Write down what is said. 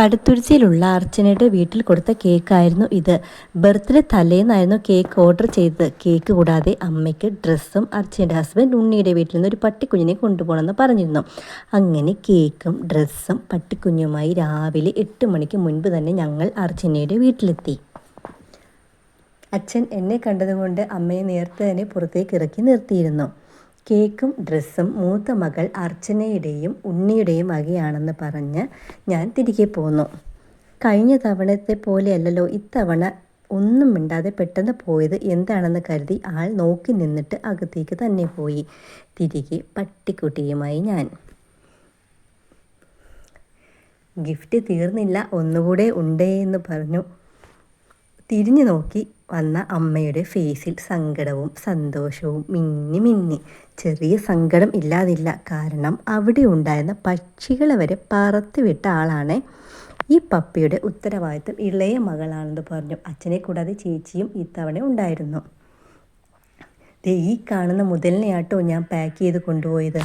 കടുത്തുരുത്തിയിലുള്ള അർച്ചനയുടെ വീട്ടിൽ കൊടുത്ത കേക്കായിരുന്നു ഇത്. ബർത്ത്ഡേ തലേന്നായിരുന്നു കേക്ക് ഓർഡർ ചെയ്തത്. കേക്ക് കൂടാതെ അമ്മയ്ക്ക് ഡ്രസ്സും അർച്ചനയുടെ ഹസ്ബൻഡ് ഉണ്ണിയുടെ വീട്ടിൽ നിന്ന് ഒരു പട്ടിക്കുഞ്ഞിനെ കൊണ്ടുപോകണമെന്ന് പറഞ്ഞിരുന്നു. അങ്ങനെ കേക്കും ഡ്രസ്സും പട്ടിക്കുഞ്ഞുമായി രാവിലെ 8 മണിക്ക് മുൻപ് തന്നെ ഞങ്ങൾ അർച്ചനയുടെ വീട്ടിലെത്തി. അച്ഛൻ എന്നെ കണ്ടതുകൊണ്ട് അമ്മയെ നേരത്തെ തന്നെ പുറത്തേക്ക് ഇറക്കി നിർത്തിയിരുന്നു. കേക്കും ഡ്രസ്സും മൂത്ത മകൾ അർച്ചനയുടെയും ഉണ്ണിയുടെയും വകയാണെന്ന് പറഞ്ഞ് ഞാൻ തിരികെ പോന്നു. കഴിഞ്ഞ തവണത്തെ പോലെയല്ലല്ലോ ഇത്തവണ ഒന്നും മിണ്ടാതെ പെട്ടെന്ന് പോയത് എന്താണെന്ന് കരുതി ആൾ നോക്കി നിന്നിട്ട് അകത്തേക്ക് തന്നെ പോയി. തിരികെ പട്ടിക്കുട്ടിയുമായി ഞാൻ. ഗിഫ്റ്റ് തീർന്നില്ല, ഒന്നുകൂടെ ഉണ്ടേ എന്ന് പറഞ്ഞു. തിരിഞ്ഞു നോക്കി വന്ന അമ്മയുടെ ഫേസിൽ സങ്കടവും സന്തോഷവും മിന്നി. ചെറിയ സങ്കടം ഇല്ലാതില്ല. കാരണം അവിടെ ഉണ്ടായിരുന്ന പക്ഷികളെ വരെ പറത്തിവിട്ട ആളാണ്. ഈ പപ്പിയുടെ ഉത്തരവാദിത്വം ഇളയ മകളാണെന്ന് പറഞ്ഞു. അച്ഛനെ കൂടാതെ ചേച്ചിയും ഇത്തവണ ഉണ്ടായിരുന്നു. ഈ കാണുന്ന മുതലിനെയാട്ടോ ഞാൻ പാക്ക് ചെയ്ത് കൊണ്ടുപോയത്.